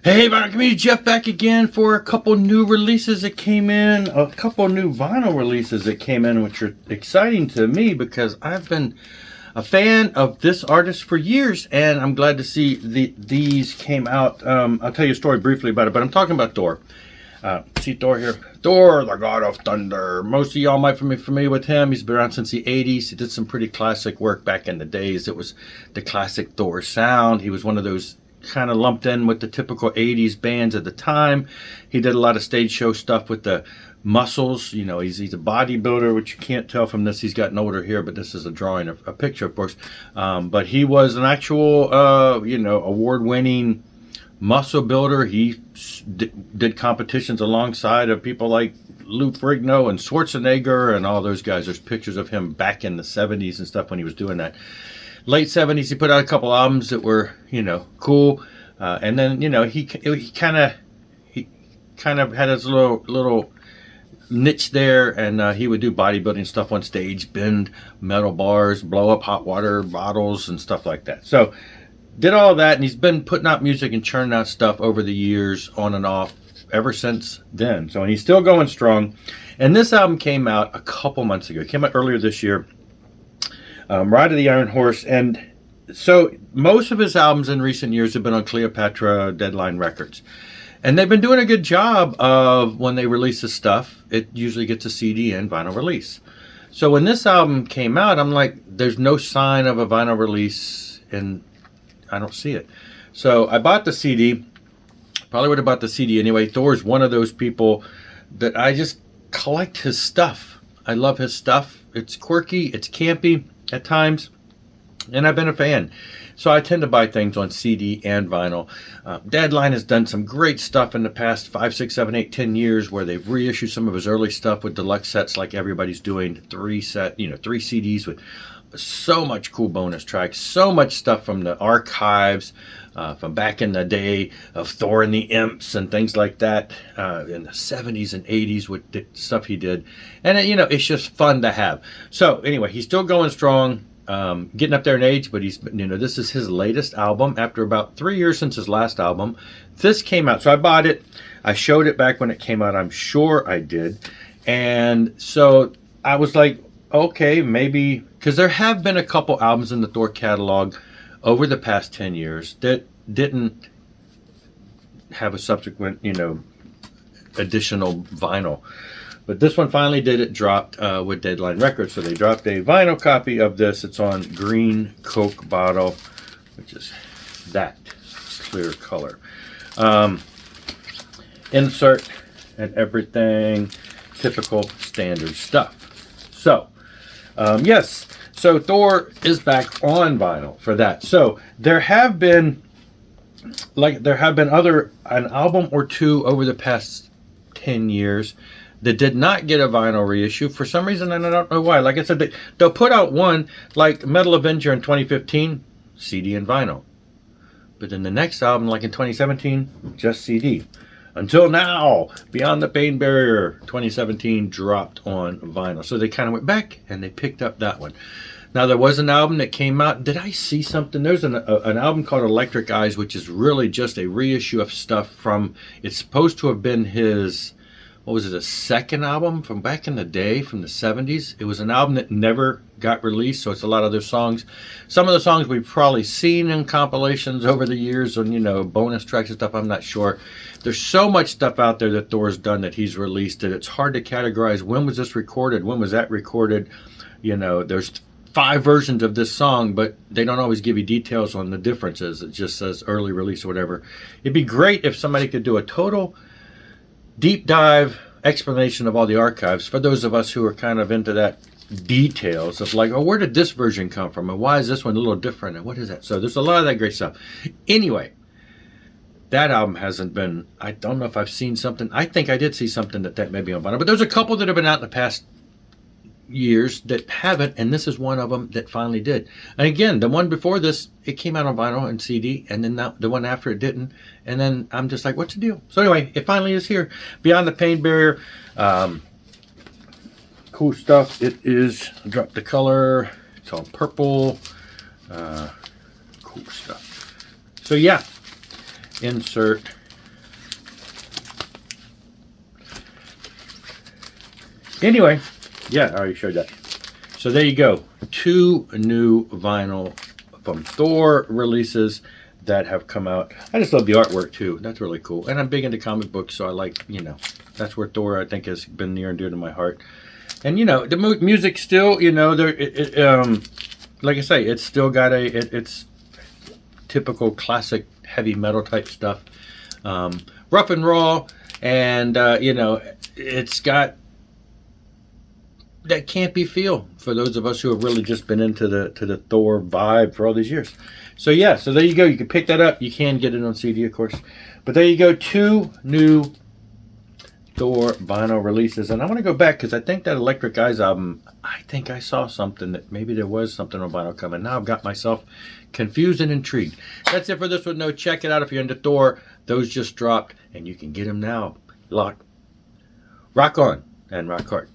Hey, vinyl community, Jeff back again for a couple new releases that came in, a couple new vinyl releases that came in, which are exciting to me because I've been a fan of this artist for years, and I'm glad to see these came out. I'll tell you a story briefly about it, but I'm talking about Thor. See Thor here? Thor, the God of Thunder. Most of y'all might be familiar with him. He's been around since the 80s. He did some pretty classic work back in the days. It was the classic Thor sound. He was one of those kind of lumped in with the typical 80s bands at the time. He did a lot of stage show stuff with the muscles. You know, he's a bodybuilder, which you can't tell from this. He's gotten older here, but this is a drawing, a picture, of course. But he was an actual, award-winning muscle builder. He did competitions alongside of people like Lou Ferrigno and Schwarzenegger and all those guys. There's pictures of him back in the 70s and stuff when he was doing that. Late 70s, he put out a couple albums that were, cool. And then, he kind of had his little niche there, and he would do bodybuilding stuff on stage, bend metal bars, blow up hot water bottles and stuff like that. So did all that, and he's been putting out music and churning out stuff over the years, on and off, ever since then. So, and he's still going strong. And this album came out a couple months ago. It came out earlier this year. Ride of the Iron Horse. And so most of his albums in recent years have been on Cleopatra Deadline Records. And they've been doing a good job of, when they release the stuff, it usually gets a CD and vinyl release. So when this album came out, I'm like, there's no sign of a vinyl release, and I don't see it. So I bought the CD. Probably would have bought the CD anyway. Thor's one of those people that I just collect his stuff. I love his stuff. It's quirky. It's campy at times, and I've been a fan. So I tend to buy things on CD and vinyl. Deadline has done some great stuff in the past 5, 6, 7, 8, 10 years where they've reissued some of his early stuff with deluxe sets like everybody's doing. 3 CDs with so much cool bonus tracks, so much stuff from the archives, from back in the day of Thor and the Imps and things like that, in the 70s and 80s with the stuff he did. And, it's just fun to have. So anyway, he's still going strong, getting up there in age, but he's, this is his latest album after about 3 years since his last album. This came out, so I bought it. I showed it back when it came out. I'm sure I did. And so I was like, okay, maybe, because there have been a couple albums in the Thor catalog over the past 10 years that didn't have a subsequent, additional vinyl. But this one finally did. It dropped with Deadline Records. So they dropped a vinyl copy of this. It's on green Coke bottle, which is that clear color. Insert and everything, typical standard stuff. So, yes. So Thor is back on vinyl for that. So there have been an album or two over the past 10 years that did not get a vinyl reissue for some reason, and I don't know why. Like I said, they'll put out one, like Metal Avenger in 2015, CD and vinyl. But then the next album, like in 2017, just CD. Until now, Beyond the Pain Barrier 2017 dropped on vinyl. So they kind of went back and they picked up that one. Now, there was an album that came out. Did I see something? There's an album called Electric Eyes, which is really just a reissue of stuff from, it's supposed to have been his, a second album from back in the day, from the 70s. It was an album that never got released, so it's a lot of their songs. Some of the songs we've probably seen in compilations over the years on, bonus tracks and stuff, I'm not sure. There's so much stuff out there that Thor's done that he's released that it's hard to categorize. When was this recorded? When was that recorded? There's 5 versions of this song, but they don't always give you details on the differences. It just says early release or whatever. It'd be great if somebody could do a total deep dive explanation of all the archives for those of us who are kind of into that details of like, oh, where did this version come from? And why is this one a little different? And what is that? So there's a lot of that great stuff. Anyway, that album hasn't been, I don't know if I've seen something. I think I did see something that may be on vinyl, but there's a couple that have been out in the past years that haven't, and this is one of them that finally did. And again, the one before this, it came out on vinyl and CD, and then the one after it didn't. And then I'm just like, what's the deal? So anyway, it finally is here. Beyond the Pain Barrier. Cool stuff. It is, drop the color. It's all purple. Cool stuff. So yeah, insert Anyway, yeah, I already showed that. So there you go. 2 new vinyl from Thor releases that have come out. I just love the artwork too. That's really cool. And I'm big into comic books, so I like, you know, that's where Thor, I think, has been near and dear to my heart. And, you know, the music still, you know, like I say, it's still got it's typical classic heavy metal type stuff. Rough and raw, and, you know, it's got that campy feel for those of us who have really just been into the Thor vibe for all these years. So yeah, so there you go. You can pick that up. You can get it on CD, of course. But there you go, 2 new Thor vinyl releases. And I want to go back because I think that Electric Eyes album, I think I saw something that maybe there was something on vinyl coming. Now I've got myself confused and intrigued. That's it for this one. No, check it out if you're into Thor. Those just dropped and you can get them now. Rock on and rock hard.